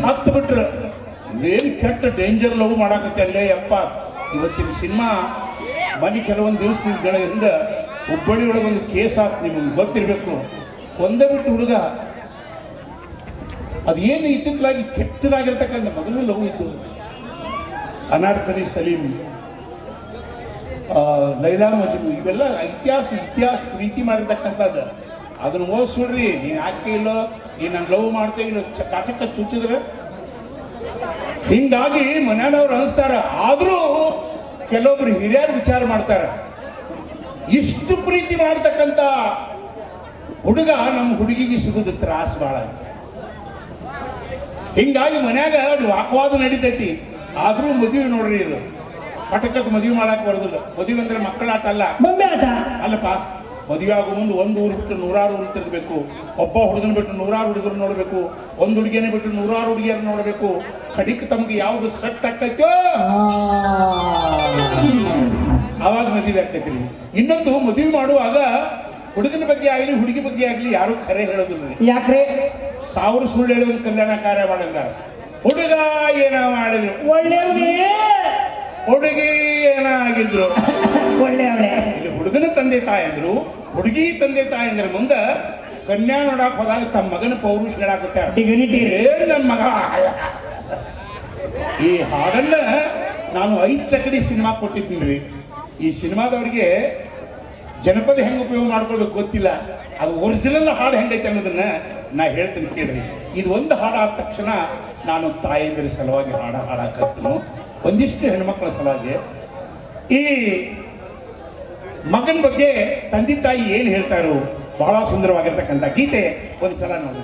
ಸತ್ತು ಬಿಟ್ರು ಏನು ಕೆಟ್ಟ ಡೇಂಜರ್ ಲವ್ ಮಾಡಾಕತ್ತೆ ಅಲ್ಲೇ ಯಪ್ಪ. ಇವತ್ತಿನ ಸಿನಿಮಾ ಮನೆ ಕೆಲವೊಂದು ದಿವಸಗಳಿಂದ ಹುಬ್ಬಳ್ಳಿ ಒಳಗೆ ಒಂದು ಕೇಸ್ ಆಯ್ತು, ನಿಮ್ಗೆ ಗೊತ್ತಿರಬೇಕು. ಒಂದೇ ಬಿಟ್ಟು ಹುಡುಗ ಅದೇನು ಇತ್ತಿತ್ತಲಾಗಿ ಕೆಟ್ಟದಾಗಿರ್ತಕ್ಕಂಥ ಮಗನೂ ಲವ್ ಇದ್ದು. ಅನಾರ್ಕಲಿ ಸಲೀಂ, ಲೈಲಾ ಮಜ್ನು, ಇವೆಲ್ಲ ಇತಿಹಾಸ ಪ್ರೀತಿ ಮಾಡಿರ್ತಕ್ಕಂಥದ್ದು. ಅದನ್ನು ಓದಿಸ್ಬಿಡ್ರಿ. ನೀನು ಯಾಕೆ ಇಲ್ಲೋ, ನೀನು ನಾನು ಲವ್ ಮಾಡ್ತೇ ಇಲ್ಲ ಕಾಚಕ್ಕ ಚುಚ್ಚಿದ್ರೆ ಹಿಂಗಾಗಿ ಮನೆಯವ್ರು ಅನಿಸ್ತಾರ. ಆದರೂ ಕೆಲವೊಬ್ರು ಹಿರಿಯರು ವಿಚಾರ ಮಾಡ್ತಾರ, ಇಷ್ಟು ಪ್ರೀತಿ ಮಾಡ್ತಕ್ಕಂಥ ಹುಡುಗ ನಮ್ಮ ಹುಡುಗಿಗೆ ಸಿಗೋದು ತ್ರಾಸ ಭಾಳ. ಹಿಂಗಾಗಿ ಮನ್ಯಾಗ ವಾಕ್ವಾದ ನಡೀತೈತಿ. ಆದ್ರೂ ಮದುವೆ ನೋಡ್ರಿ, ಇದು ಪಟಕಕ್ಕೆ ಮದುವೆ ಮಾಡಕ್ ಬರೋದಿಲ್ಲ. ಮದುವೆ ಅಂದ್ರೆ ಮಕ್ಕಳ ಆಟ ಅಲ್ಲ, ಅಲ್ಲಪ್ಪ. ಮದುವೆ ಆಗೋ ಮುಂದೆ ಒಂದು ಊರು ಬಿಟ್ಟು 100 ಊರು ತಿರ್ಗಬೇಕು. ಒಬ್ಬ ಹುಡುಗನ ಬಿಟ್ಟು 100 ಹುಡುಗರು ನೋಡ್ಬೇಕು, ಒಂದು ಹುಡುಗಿಯನ್ನ ಬಿಟ್ಟು 100 ಹುಡುಗಿಯರು ನೋಡ್ಬೇಕು. ಕಡಿಕ್ ತಮ್ಗೆ ಯಾವ್ದು ಸೆಟ್ ಆಕೈತೋ ಅವಾಗ ಮದುವೆ ಆಕೈತಿ. ಇನ್ನೊಂದು ಮದುವೆ ಮಾಡುವಾಗ ಹುಡುಗನ ಬಗ್ಗೆ ಆಗ್ಲಿ ಹುಡುಗಿ ಬಗ್ಗೆ ಆಗ್ಲಿ ಯಾರು ಖರೆ ಹೇಳೋದಿಲ್ಲ. ಯಾಕ್ರೆ? 1000 ಸುಳ್ಳು ಹೇಳುವ ಕಲ್ಯಾಣ ಕಾರ್ಯ ಮಾಡಲ್ಲ. ಹುಡುಗ ಏನ ಮಾಡಿದ್ರು ಒಳ್ಳೆಯವನೇ, ಹುಡುಗಿ ಏನ ಆಗಿದ್ರು ಒಳ್ಳೆಯವಳೆ. ಇಲ್ಲಿ ಹುಡುಗನ ತಂದೆ ತಾಯಿ ಅಂದ್ರು, ಹುಡುಗಿ ತಂದೆ ತಾಯಿ ಅಂದ್ರೆ ಮುಂದೆ ಕನ್ಯಾ ನೋಡಕ್ ಹೋದಾಗ ತಮ್ಮ ಮಗನ ಪೌರುಷ ಹೇಳಾಕುತ್ತಾರೆ, ನಮ್ಮ ಮಗ. ಈ ಹಾಡನ್ನ ನಾನು 5 ತಕಡಿ ಸಿನಿಮಾ ಕೊಟ್ಟಿದ್ದೀನಿ. ಈ ಸಿನಿಮಾದವ್ರಿಗೆ ಜನಪದ ಹೆಂಗೆ ಉಪಯೋಗ ಮಾಡ್ಕೊಳ್ಬೇಕು ಗೊತ್ತಿಲ್ಲ. ಅದು ಒರಿಜಿನಲ್ ಹಾಡು ಹೆಂಗೈತೆ ಅನ್ನೋದನ್ನ ನಾ ಹೇಳ್ತೀನಿ ಕೇಳ್ರಿ. ಇದು ಒಂದು ಹಾಡು ಆದ ತಕ್ಷಣ ನಾನು ತಾಯಂದಿರ ಸಲುವಾಗಿ ಹಾಡಾಕತ್ತೀನಿ, ಒಂದಿಷ್ಟು ಹೆಣ್ಮಕ್ಳ ಸಲುವಾಗಿ. ಈ ಮಗನ ಬಗ್ಗೆ ತಂದೆ ತಾಯಿ ಏನು ಹೇಳ್ತಾರೋ ಬಹಳ ಸುಂದರವಾಗಿರ್ತಕ್ಕಂಥ ಗೀತೆ ಒಂದ್ಸಲ ನೋಡಿ.